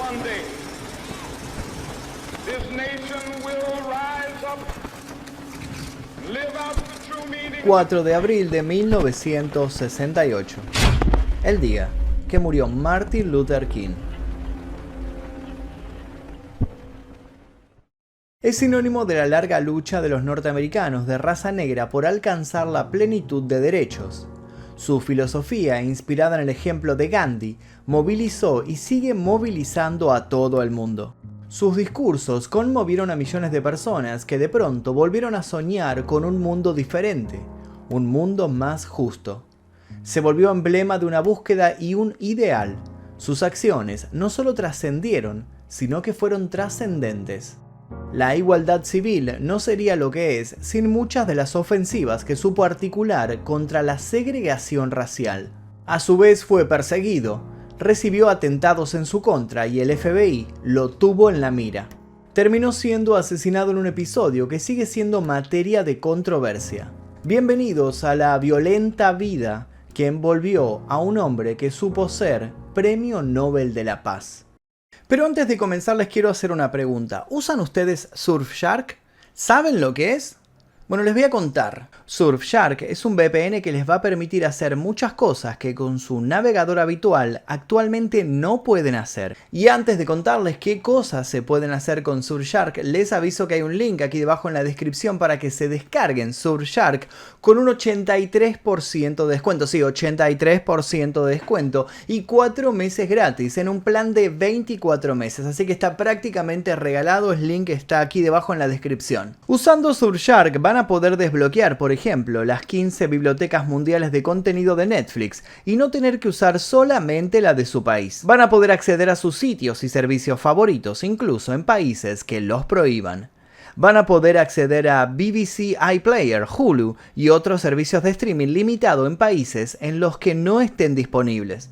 one day, this nation will rise up, live out the true meaning. 4 de abril de 1968. El día que murió Martin Luther King. Es sinónimo de la larga lucha de los norteamericanos de raza negra por alcanzar la plenitud de derechos. Su filosofía, inspirada en el ejemplo de Gandhi, movilizó y sigue movilizando a todo el mundo. Sus discursos conmovieron a millones de personas que de pronto volvieron a soñar con un mundo diferente, un mundo más justo. Se volvió emblema de una búsqueda y un ideal. Sus acciones no solo trascendieron, sino que fueron trascendentes. La igualdad civil no sería lo que es sin muchas de las ofensivas que supo articular contra la segregación racial. A su vez fue perseguido, recibió atentados en su contra y el FBI lo tuvo en la mira. Terminó siendo asesinado en un episodio que sigue siendo materia de controversia. Bienvenidos a la violenta vida que envolvió a un hombre que supo ser Premio Nobel de la Paz. Pero antes de comenzar les quiero hacer una pregunta. ¿Usan ustedes Surfshark? ¿Saben lo que es? Bueno, les voy a contar. Surfshark es un VPN que les va a permitir hacer muchas cosas que con su navegador habitual actualmente no pueden hacer. Y antes de contarles qué cosas se pueden hacer con Surfshark, les aviso que hay un link aquí debajo en la descripción para que se descarguen Surfshark con un 83% de descuento. Sí, 83% de descuento y 4 meses gratis en un plan de 24 meses. Así que está prácticamente regalado. El link está aquí debajo en la descripción. Usando Surfshark van a poder desbloquear, por ejemplo, las 15 bibliotecas mundiales de contenido de Netflix y no tener que usar solamente la de su país. Van a poder acceder a sus sitios y servicios favoritos, incluso en países que los prohíban. Van a poder acceder a BBC iPlayer, Hulu y otros servicios de streaming limitado en países en los que no estén disponibles.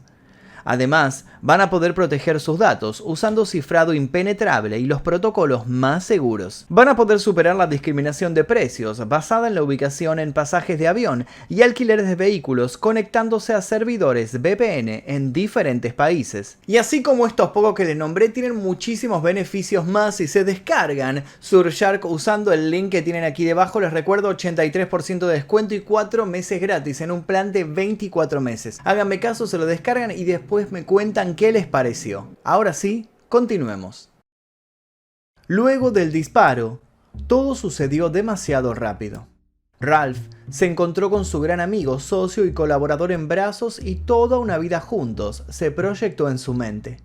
Además, van a poder proteger sus datos usando cifrado impenetrable y los protocolos más seguros. Van a poder superar la discriminación de precios basada en la ubicación en pasajes de avión y alquileres de vehículos conectándose a servidores VPN en diferentes países. Y así como estos pocos que les nombré, tienen muchísimos beneficios más si se descargan Surfshark usando el link que tienen aquí debajo. Les recuerdo 83% de descuento y 4 meses gratis en un plan de 24 meses. Háganme caso, se lo descargan y después me cuentan qué les pareció. Ahora sí, continuemos. Luego del disparo, todo sucedió demasiado rápido. Ralph se encontró con su gran amigo, socio y colaborador en brazos y toda una vida juntos se proyectó en su mente.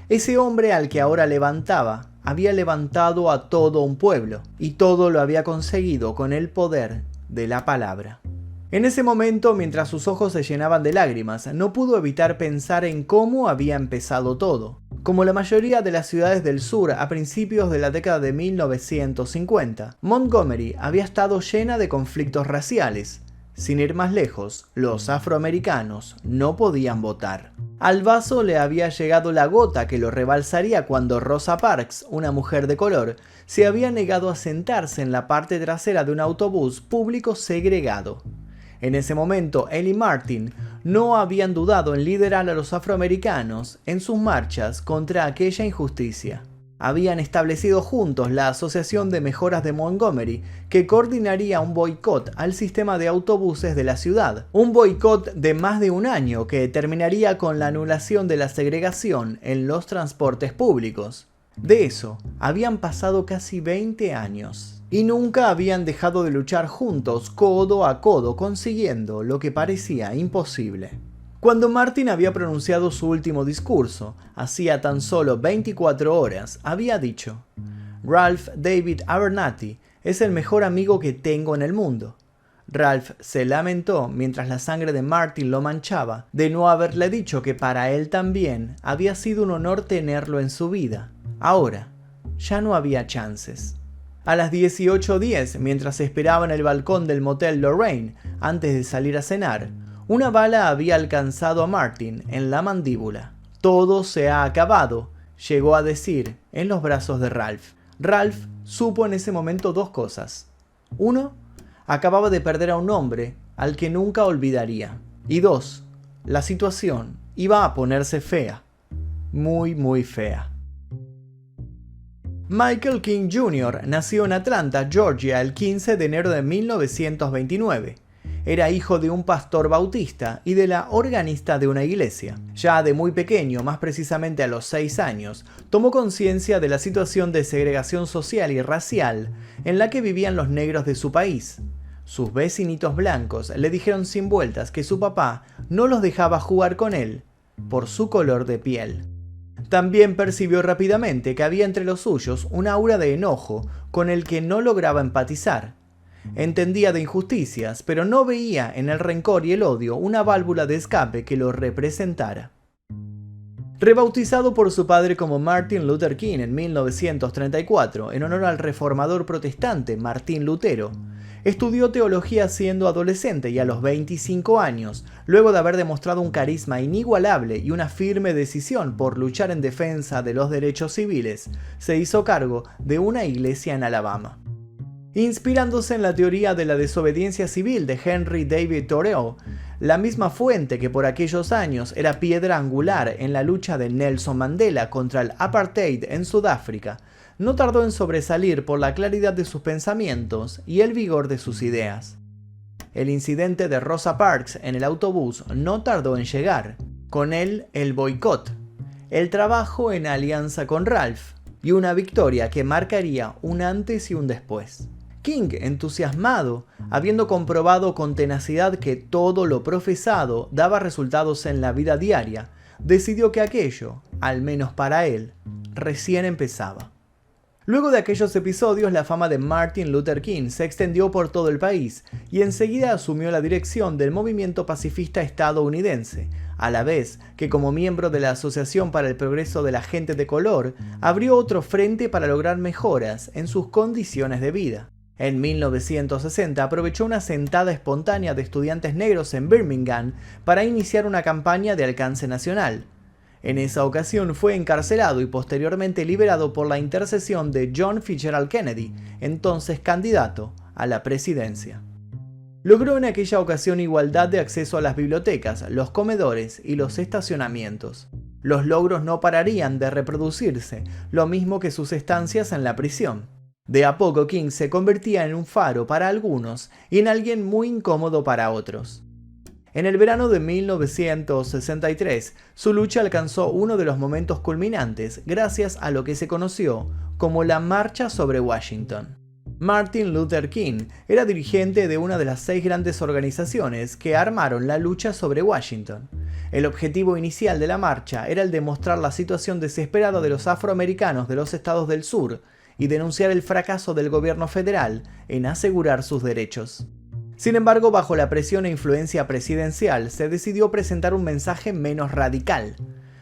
Ese hombre al que ahora levantaba, había levantado a todo un pueblo y todo lo había conseguido con el poder de la palabra. En ese momento, mientras sus ojos se llenaban de lágrimas, no pudo evitar pensar en cómo había empezado todo. Como la mayoría de las ciudades del sur a principios de la década de 1950, Montgomery había estado llena de conflictos raciales. Sin ir más lejos, los afroamericanos no podían votar. Al vaso le había llegado la gota que lo rebalsaría cuando Rosa Parks, una mujer de color, se había negado a sentarse en la parte trasera de un autobús público segregado. En ese momento, él y Martin no habían dudado en liderar a los afroamericanos en sus marchas contra aquella injusticia. Habían establecido juntos la Asociación de Mejoras de Montgomery, que coordinaría un boicot al sistema de autobuses de la ciudad. Un boicot de más de un año que terminaría con la anulación de la segregación en los transportes públicos. De eso, habían pasado casi 20 años. Y nunca habían dejado de luchar juntos, codo a codo, consiguiendo lo que parecía imposible. Cuando Martin había pronunciado su último discurso, hacía tan solo 24 horas, había dicho: Ralph David Abernathy es el mejor amigo que tengo en el mundo. Ralph se lamentó mientras la sangre de Martin lo manchaba, de no haberle dicho que para él también había sido un honor tenerlo en su vida. Ahora, ya no había chances. A las 18:10, mientras esperaba en el balcón del motel Lorraine antes de salir a cenar, una bala había alcanzado a Martin en la mandíbula. Todo se ha acabado, llegó a decir en los brazos de Ralph. Ralph supo en ese momento dos cosas. Uno, acababa de perder a un hombre al que nunca olvidaría. Y dos, la situación iba a ponerse fea. Muy, muy fea. Michael King Jr. nació en Atlanta, Georgia, el 15 de enero de 1929. Era hijo de un pastor bautista y de la organista de una iglesia. Ya de muy pequeño, más precisamente a los 6 años, tomó conciencia de la situación de segregación social y racial en la que vivían los negros de su país. Sus vecinitos blancos le dijeron sin vueltas que su papá no los dejaba jugar con él por su color de piel. También percibió rápidamente que había entre los suyos un aura de enojo con el que no lograba empatizar. Entendía de injusticias, pero no veía en el rencor y el odio una válvula de escape que lo representara. Rebautizado por su padre como Martin Luther King en 1934, en honor al reformador protestante Martín Lutero, estudió teología siendo adolescente y a los 25 años, luego de haber demostrado un carisma inigualable y una firme decisión por luchar en defensa de los derechos civiles, se hizo cargo de una iglesia en Alabama. Inspirándose en la teoría de la desobediencia civil de Henry David Thoreau, la misma fuente que por aquellos años era piedra angular en la lucha de Nelson Mandela contra el apartheid en Sudáfrica, no tardó en sobresalir por la claridad de sus pensamientos y el vigor de sus ideas. El incidente de Rosa Parks en el autobús no tardó en llegar, con él el boicot, el trabajo en alianza con Ralph y una victoria que marcaría un antes y un después. King, entusiasmado, habiendo comprobado con tenacidad que todo lo profesado daba resultados en la vida diaria, decidió que aquello, al menos para él, recién empezaba. Luego de aquellos episodios, la fama de Martin Luther King se extendió por todo el país y enseguida asumió la dirección del movimiento pacifista estadounidense, a la vez que como miembro de la Asociación para el Progreso de la Gente de Color, abrió otro frente para lograr mejoras en sus condiciones de vida. En 1960 aprovechó una sentada espontánea de estudiantes negros en Birmingham para iniciar una campaña de alcance nacional. En esa ocasión fue encarcelado y posteriormente liberado por la intercesión de John Fitzgerald Kennedy, entonces candidato a la presidencia. Logró en aquella ocasión igualdad de acceso a las bibliotecas, los comedores y los estacionamientos. Los logros no pararían de reproducirse, lo mismo que sus estancias en la prisión. De a poco King se convertía en un faro para algunos y en alguien muy incómodo para otros. En el verano de 1963, su lucha alcanzó uno de los momentos culminantes gracias a lo que se conoció como la Marcha sobre Washington. Martin Luther King era dirigente de una de las 6 grandes organizaciones que armaron la lucha sobre Washington. El objetivo inicial de la marcha era el de mostrar la situación desesperada de los afroamericanos de los estados del sur y denunciar el fracaso del gobierno federal en asegurar sus derechos. Sin embargo, bajo la presión e influencia presidencial, se decidió presentar un mensaje menos radical.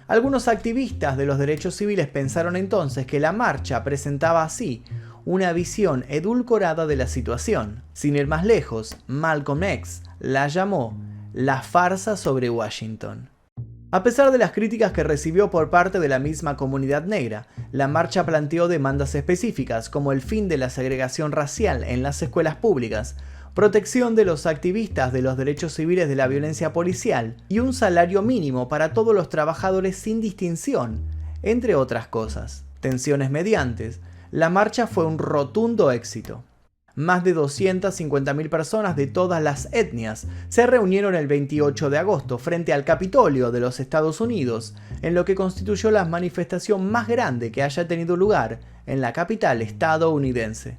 Algunos activistas de los derechos civiles pensaron entonces que la marcha presentaba así una visión edulcorada de la situación. Sin ir más lejos, Malcolm X la llamó la farsa sobre Washington. A pesar de las críticas que recibió por parte de la misma comunidad negra, la marcha planteó demandas específicas como el fin de la segregación racial en las escuelas públicas, protección de los activistas de los derechos civiles de la violencia policial y un salario mínimo para todos los trabajadores sin distinción, entre otras cosas. Tensiones mediante, la marcha fue un rotundo éxito. Más de 250.000 personas de todas las etnias se reunieron el 28 de agosto frente al Capitolio de los Estados Unidos, en lo que constituyó la manifestación más grande que haya tenido lugar en la capital estadounidense.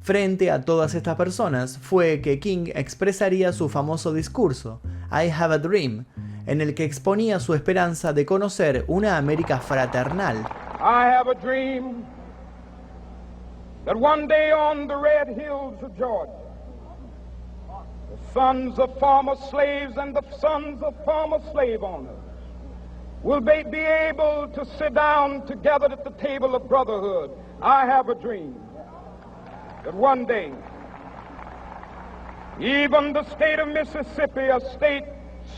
Frente a todas estas personas fue que King expresaría su famoso discurso, I Have a Dream, en el que exponía su esperanza de conocer una América fraternal. I have a dream that one day on the red hills of Georgia, the sons of former slaves and the sons of former slave owners will be able to sit down together at the table of brotherhood. I have a dream that one day, even the state of Mississippi, a state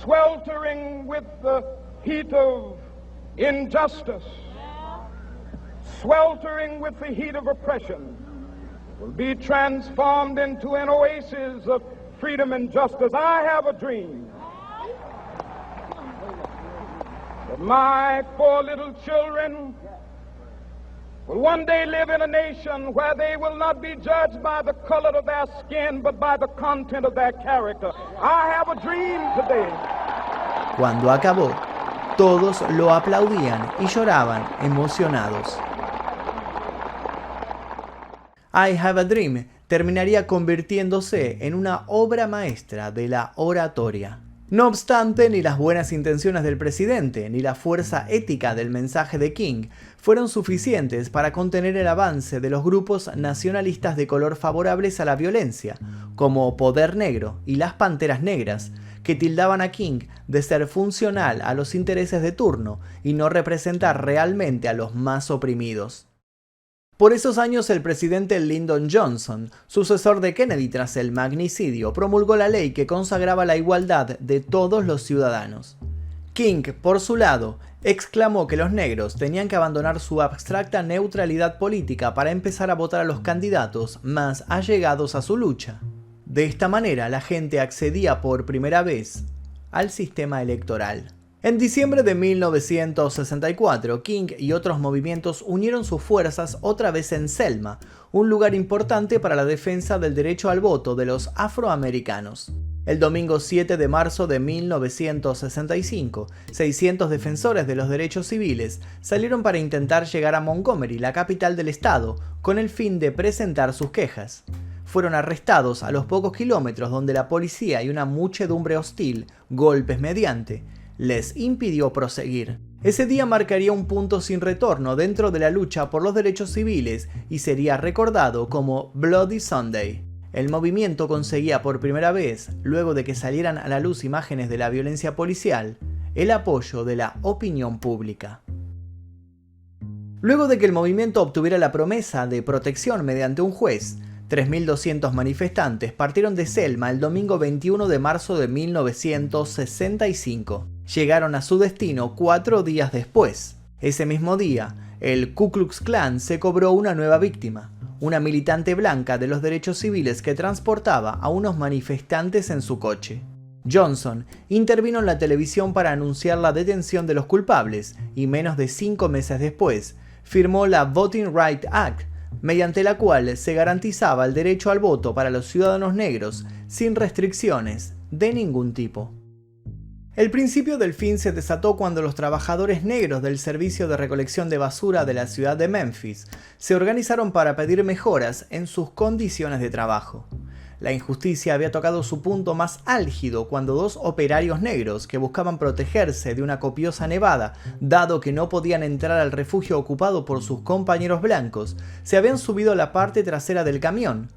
sweltering with the heat of injustice, sweltering with the heat of oppression, will be transformed into an oasis of freedom and justice. I have a dream that my 4 little children will one day live in a nation where they will not be judged by the color of their skin, but by the content of their character. I have a dream today. Cuando acabó, todos lo aplaudían y lloraban emocionados. I Have a Dream terminaría convirtiéndose en una obra maestra de la oratoria. No obstante, ni las buenas intenciones del presidente, ni la fuerza ética del mensaje de King fueron suficientes para contener el avance de los grupos nacionalistas de color favorables a la violencia, como Poder Negro y las Panteras Negras, que tildaban a King de ser funcional a los intereses de turno y no representar realmente a los más oprimidos. Por esos años, el presidente Lyndon Johnson, sucesor de Kennedy tras el magnicidio, promulgó la ley que consagraba la igualdad de todos los ciudadanos. King, por su lado, exclamó que los negros tenían que abandonar su abstracta neutralidad política para empezar a votar a los candidatos más allegados a su lucha. De esta manera, la gente accedía por primera vez al sistema electoral. En diciembre de 1964, King y otros movimientos unieron sus fuerzas otra vez en Selma, un lugar importante para la defensa del derecho al voto de los afroamericanos. El domingo 7 de marzo de 1965, 600 defensores de los derechos civiles salieron para intentar llegar a Montgomery, la capital del estado, con el fin de presentar sus quejas. Fueron arrestados a los pocos kilómetros, donde la policía y una muchedumbre hostil, golpes mediante, les impidió proseguir. Ese día marcaría un punto sin retorno dentro de la lucha por los derechos civiles y sería recordado como Bloody Sunday. El movimiento conseguía por primera vez, luego de que salieran a la luz imágenes de la violencia policial, el apoyo de la opinión pública. Luego de que el movimiento obtuviera la promesa de protección mediante un juez, 3.200 manifestantes partieron de Selma el domingo 21 de marzo de 1965. Llegaron a su destino 4 días después. Ese mismo día, el Ku Klux Klan se cobró una nueva víctima, una militante blanca de los derechos civiles que transportaba a unos manifestantes en su coche. Johnson intervino en la televisión para anunciar la detención de los culpables y menos de 5 meses después firmó la Voting Rights Act, mediante la cual se garantizaba el derecho al voto para los ciudadanos negros sin restricciones de ningún tipo. El principio del fin se desató cuando los trabajadores negros del servicio de recolección de basura de la ciudad de Memphis se organizaron para pedir mejoras en sus condiciones de trabajo. La injusticia había tocado su punto más álgido cuando 2 operarios negros que buscaban protegerse de una copiosa nevada, dado que no podían entrar al refugio ocupado por sus compañeros blancos, se habían subido a la parte trasera del camión.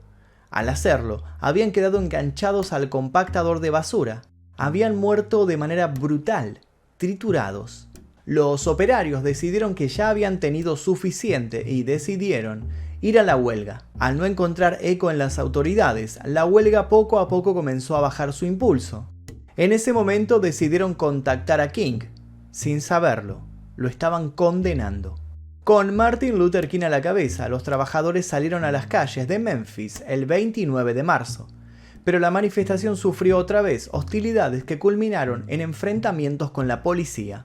Al hacerlo, habían quedado enganchados al compactador de basura. Habían muerto de manera brutal, triturados. Los operarios decidieron que ya habían tenido suficiente y decidieron ir a la huelga. Al no encontrar eco en las autoridades, la huelga poco a poco comenzó a bajar su impulso. En ese momento decidieron contactar a King. Sin saberlo, lo estaban condenando. Con Martin Luther King a la cabeza, los trabajadores salieron a las calles de Memphis el 29 de marzo. Pero la manifestación sufrió otra vez hostilidades que culminaron en enfrentamientos con la policía.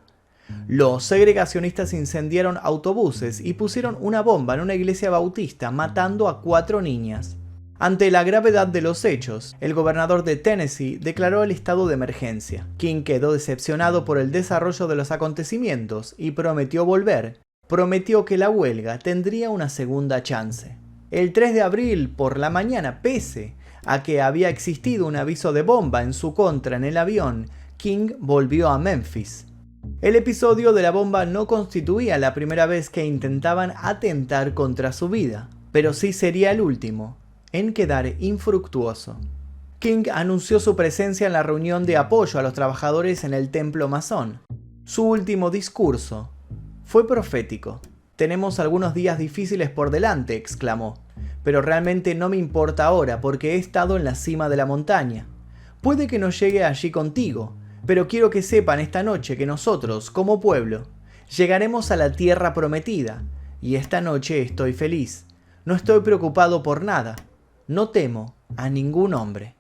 Los segregacionistas incendiaron autobuses y pusieron una bomba en una iglesia bautista, matando a 4 niñas. Ante la gravedad de los hechos, el gobernador de Tennessee declaró el estado de emergencia. King quedó decepcionado por el desarrollo de los acontecimientos y prometió volver. Prometió que la huelga tendría una segunda chance. El 3 de abril por la mañana, pese a que había existido un aviso de bomba en su contra en el avión, King volvió a Memphis. El episodio de la bomba no constituía la primera vez que intentaban atentar contra su vida, pero sí sería el último en quedar infructuoso. King anunció su presencia en la reunión de apoyo a los trabajadores en el templo masón. Su último discurso fue profético. «Tenemos algunos días difíciles por delante», exclamó, «pero realmente no me importa ahora porque he estado en la cima de la montaña. Puede que no llegue allí contigo, pero quiero que sepan esta noche que nosotros, como pueblo, llegaremos a la tierra prometida, y esta noche estoy feliz. No estoy preocupado por nada. No temo a ningún hombre».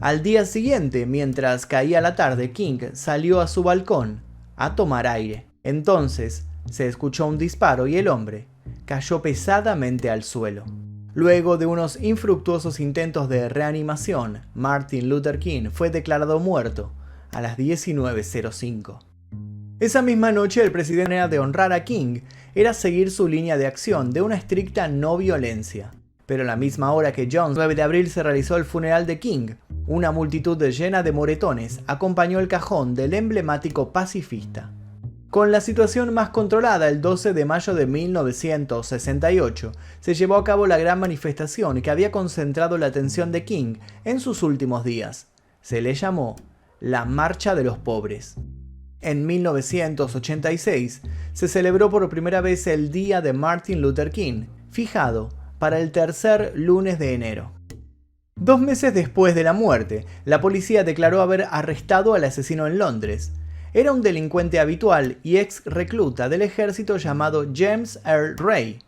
Al día siguiente, mientras caía la tarde, King salió a su balcón a tomar aire. Entonces se escuchó un disparo y el hombre cayó pesadamente al suelo. Luego de unos infructuosos intentos de reanimación, Martin Luther King fue declarado muerto a las 19:05. Esa misma noche, el presidente de honrar a King era seguir su línea de acción de una estricta no violencia. Pero a la misma hora que Jones, 9 de abril, se realizó el funeral de King, una multitud llena de moretones acompañó el cajón del emblemático pacifista. Con la situación más controlada, el 12 de mayo de 1968 se llevó a cabo la gran manifestación que había concentrado la atención de King en sus últimos días. Se le llamó la Marcha de los Pobres. En 1986 se celebró por primera vez el Día de Martin Luther King, fijado para el tercer lunes de enero. 2 meses después de la muerte, la policía declaró haber arrestado al asesino en Londres. Era un delincuente habitual y ex recluta del ejército llamado James Earl Ray.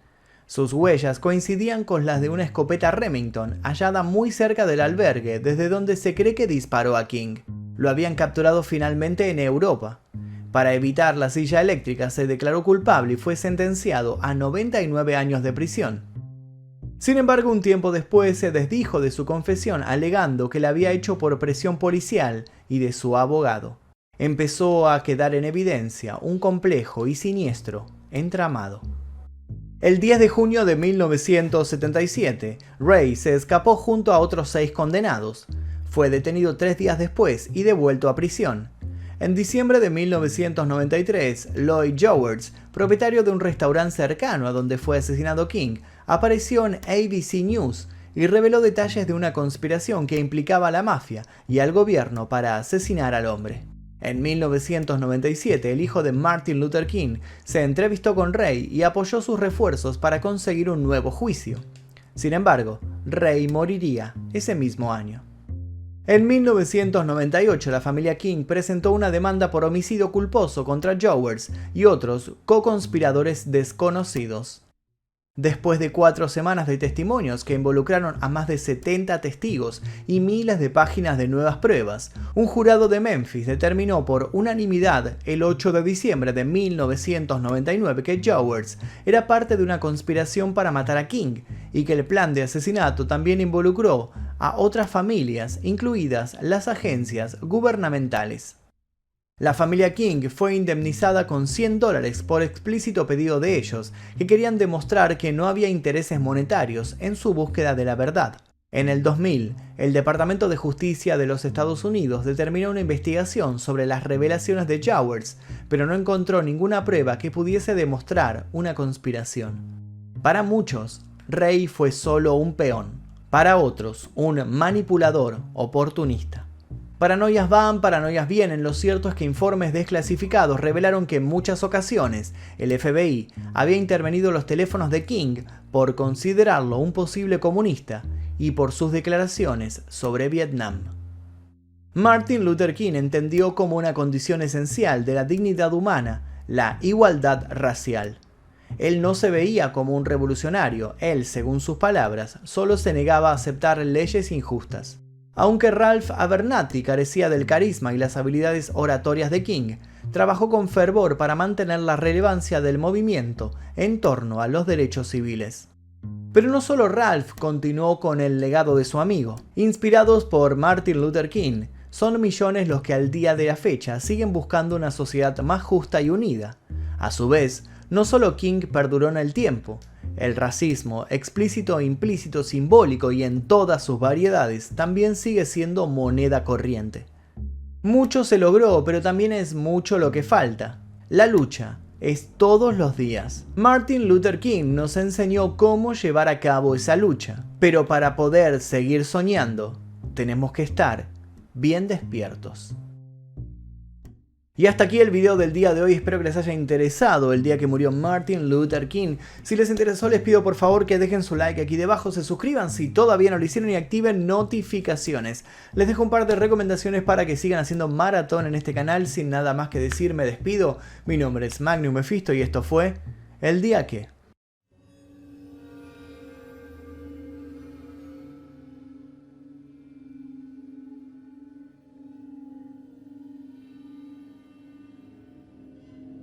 Sus huellas coincidían con las de una escopeta Remington hallada muy cerca del albergue desde donde se cree que disparó a King. Lo habían capturado finalmente en Europa. Para evitar la silla eléctrica se declaró culpable y fue sentenciado a 99 años de prisión. Sin embargo, un tiempo después se desdijo de su confesión alegando que la había hecho por presión policial y de su abogado. Empezó a quedar en evidencia un complejo y siniestro entramado. El 10 de junio de 1977, Ray se escapó junto a otros 6 condenados. Fue detenido 3 días después y devuelto a prisión. En diciembre de 1993, Lloyd George, propietario de un restaurante cercano a donde fue asesinado King, apareció en ABC News y reveló detalles de una conspiración que implicaba a la mafia y al gobierno para asesinar al hombre. En 1997, el hijo de Martin Luther King se entrevistó con Ray y apoyó sus refuerzos para conseguir un nuevo juicio. Sin embargo, Ray moriría ese mismo año. En 1998, la familia King presentó una demanda por homicidio culposo contra Jowers y otros co-conspiradores desconocidos. Después de 4 semanas de testimonios que involucraron a más de 70 testigos y miles de páginas de nuevas pruebas, un jurado de Memphis determinó por unanimidad el 8 de diciembre de 1999 que Jowers era parte de una conspiración para matar a King y que el plan de asesinato también involucró a otras familias, incluidas las agencias gubernamentales. La familia King fue indemnizada con $100 por explícito pedido de ellos, que querían demostrar que no había intereses monetarios en su búsqueda de la verdad. En el 2000, el Departamento de Justicia de los Estados Unidos determinó una investigación sobre las revelaciones de Jowers, pero no encontró ninguna prueba que pudiese demostrar una conspiración. Para muchos, Ray fue solo un peón. Para otros, un manipulador oportunista. Paranoias van, paranoias vienen. Lo cierto es que informes desclasificados revelaron que en muchas ocasiones el FBI había intervenido los teléfonos de King por considerarlo un posible comunista y por sus declaraciones sobre Vietnam. Martin Luther King entendió como una condición esencial de la dignidad humana la igualdad racial. Él no se veía como un revolucionario, él, según sus palabras, solo se negaba a aceptar leyes injustas. Aunque Ralph Abernathy carecía del carisma y las habilidades oratorias de King, trabajó con fervor para mantener la relevancia del movimiento en torno a los derechos civiles. Pero no solo Ralph continuó con el legado de su amigo. Inspirados por Martin Luther King, son millones los que al día de la fecha siguen buscando una sociedad más justa y unida. A su vez, no solo King perduró en el tiempo. El racismo, explícito e implícito, simbólico y en todas sus variedades, también sigue siendo moneda corriente. Mucho se logró, pero también es mucho lo que falta. La lucha es todos los días. Martin Luther King nos enseñó cómo llevar a cabo esa lucha, pero para poder seguir soñando, tenemos que estar bien despiertos. Y hasta aquí el video del día de hoy, espero que les haya interesado el día que murió Martin Luther King. Si les interesó, les pido por favor que dejen su like aquí debajo, se suscriban si todavía no lo hicieron y activen notificaciones. Les dejo un par de recomendaciones para que sigan haciendo maratón en este canal. Sin nada más que decir, me despido. Mi nombre es Magnum Mephisto y esto fue El Día Que.